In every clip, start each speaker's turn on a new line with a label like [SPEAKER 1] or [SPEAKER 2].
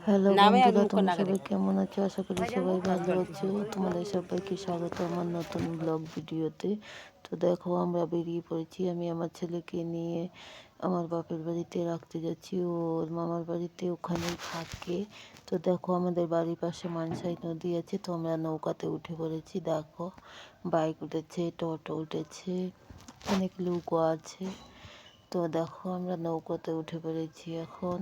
[SPEAKER 1] Hello বন্ধুরা, তোমরা সবাই কেমন আছো? আশা করি সবাই ভালো আছো। তোমাদের সবাইকে স্বাগত আমার নতুন ব্লগ ভিডিওতে। তো দেখো, আমরা বেরিয়ে পড়েছি। আমি আমার ছেলেকে নিয়ে আমার বাপের বাড়িতে রাখতে যাচ্ছি। ওর মামার বাড়িতে ওখানেই থাকে। তো দেখো, আমাদের বাড়ির পাশে মানসাই নদী আছে। তো আমরা নৌকাতে উঠে পড়েছি। দেখো, বাইক উঠেছে, টোটো উঠেছে, অনেক লোকও আছে। তো দেখো, আমরা নৌকাতে উঠে পড়েছি এখন।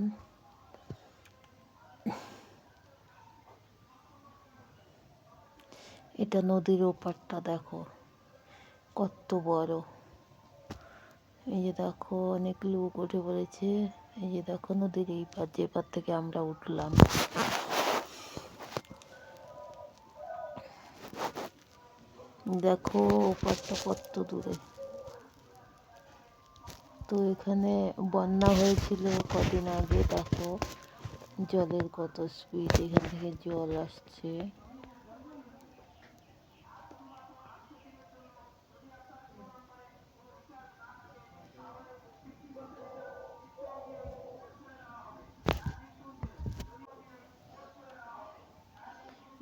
[SPEAKER 1] এটা নদীর ওপারটা, দেখো কত বড়। এই যে দেখো, অনেক লোক উঠে পড়েছে। এই যে দেখো, নদীর এই পার, যে পার থেকে আমরা উঠলাম। দেখো ওপারটা কত দূরে। তো এখানে বন্যা হয়েছিল কদিন আগে। দেখো জলের কত স্পিড, এখান থেকে জল আসছে।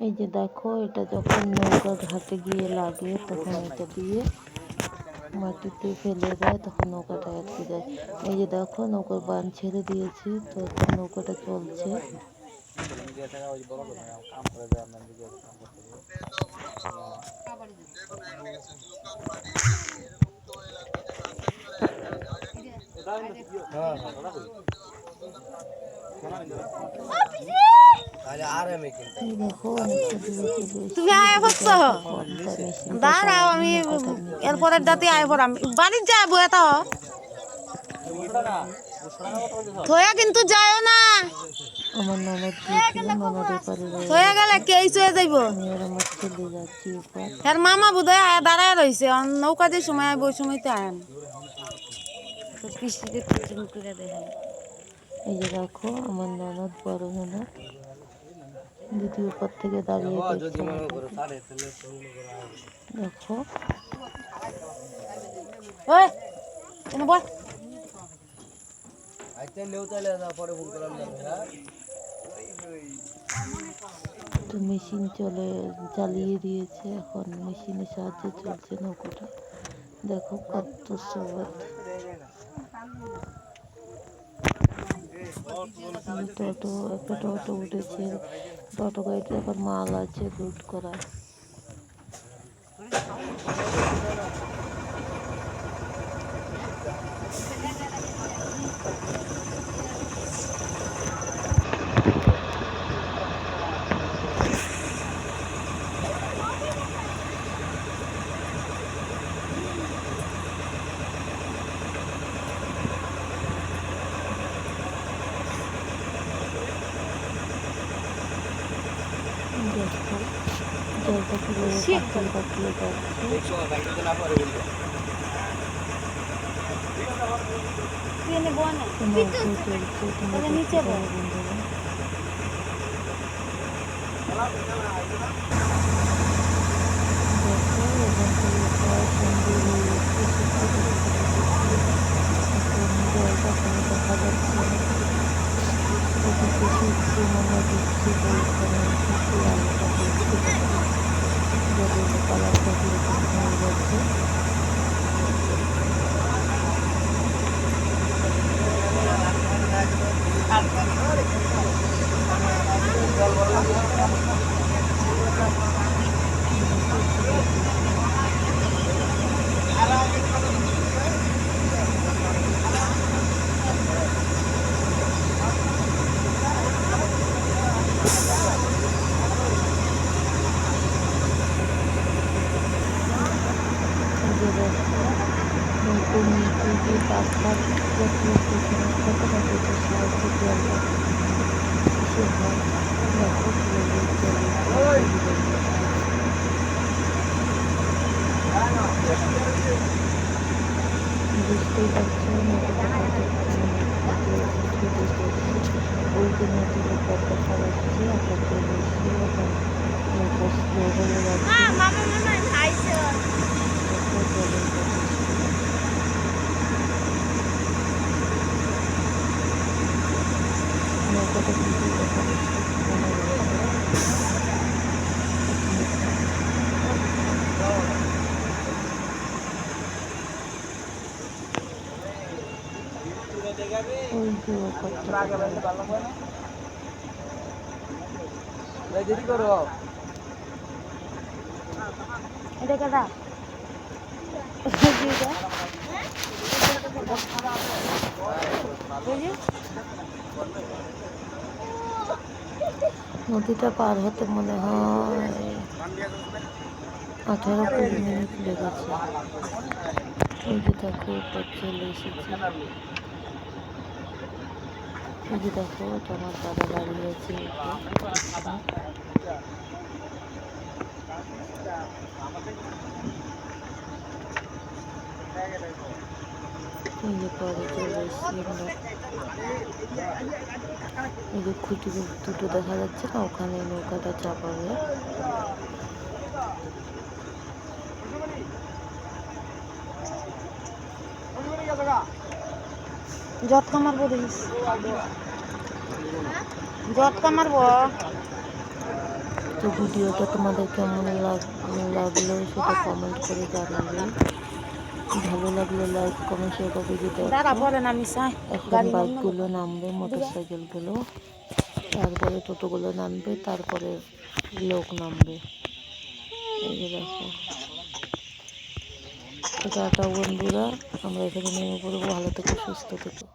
[SPEAKER 1] এই যে দেখো, এটা যখন নৌকা ঘাটে গিয়ে লাগে তখন এটা দিয়ে মাটিতে ফেলে দেয়, তখন নৌকাটা আটকে যায়। এই যে দেখো, নৌকার বান ছেড়ে দিয়েছি, তো এখন নৌকাটা চলছে।
[SPEAKER 2] তুমি আয় পড়ছো, দাঁড়াও আমি এরপরের দাঁতে আয় পড়াম, বাড়ির যাবো এত থয়া কিন্তু যায়ও না।
[SPEAKER 1] আমার ননদ গিয়েছিল, ননদের পারে
[SPEAKER 2] থয়া গেলে কে চয়ে যাইব।
[SPEAKER 1] আমি আর আমার ছেলে যাচ্ছি ওপার।
[SPEAKER 2] এর মামা বোধহয় আয়া দাঁড়ায় রয়েছে, নৌকা যে সময় আয় ওই সময়তে আয় কৃষ্টিতে করে দেখেন।
[SPEAKER 1] এই যে দেখো, আমার ননদ, বড় ননদ, দ্বিতীয় পর থেকে দাঁড়িয়ে দেখছে। দেখো
[SPEAKER 2] ওই কেন বল
[SPEAKER 1] তো মেশিন চালিয়ে দিয়েছে, এখন মেশিনের সাহায্যে চলছে নৌকোটা। দেখো কত স্রোত। টোটো, একটা টোটো উঠেছে। টোটো গাড়িতে এখন মাল আছে লোড করা। দেখো জলটা কিভাবে পাতলে পাতলে যাচ্ছে।
[SPEAKER 2] নিচে
[SPEAKER 1] বন্ধুরা, দেখো এখান থেকে প্রায় সন্ধ্যে হয়ে যাচ্ছে। জলটা কোনো দেখা যাচ্ছে না। ওদিকে সূর্য মামা দিচ্ছে, ওইখানে সূর্য আলোটা দেখতে পাচ্ছি। জলের কালারটা কিরকম হয়ে যাচ্ছে। নতুন নিচে যে পাথর জাতীয় পেছনে কতটা পেতে সাহায্য জলটা কিসে হয়। দেখো কিভাবে বুঝতেই পারছো নদীটা ওই যে নদীর উপর দেখা যাচ্ছে। আমরা চলে এসেছি, এখন নৌকা স্লো হয়ে যাচ্ছে। নৌকাটা কিন্তু এখন কেউ করতে পারবে না।
[SPEAKER 2] এটা কেডা
[SPEAKER 1] নদীটা পার হতে মনে হয় 18-20 মিনিট লেগেছে। এই যে দেখো উপর চলে এসেছি। এই যে দেখো এটা আমার দাদা দাঁড়িয়ে আছে উপর। এই যে পরে চলে এসেছি আমরা। এই যে খুঁটি দুটো দেখা যাচ্ছে না, ওখানে নৌকাটা চাপাবে।
[SPEAKER 2] জটকা মারবো দেখিস, জটকা মারবো।
[SPEAKER 1] তো ভিডিওটা তোমাদের কেমন লাগলো সেটা কমেন্ট করে জানাবে। ভালো লাগলে লাইক কমেন্ট শেয়ার করবে। যেটা
[SPEAKER 2] দাঁড়া পরে নামিস
[SPEAKER 1] এখন বাইকগুলো নামবে, মোটরসাইকেলগুলো, তারপরে টোটোগুলো নামবে, তারপরে লোক নামবে। এই যে দেখো, টাটা বন্ধুরা, আমরা এখানে নেমে পড়বো। ভালো থেকো, সুস্থ থেকো।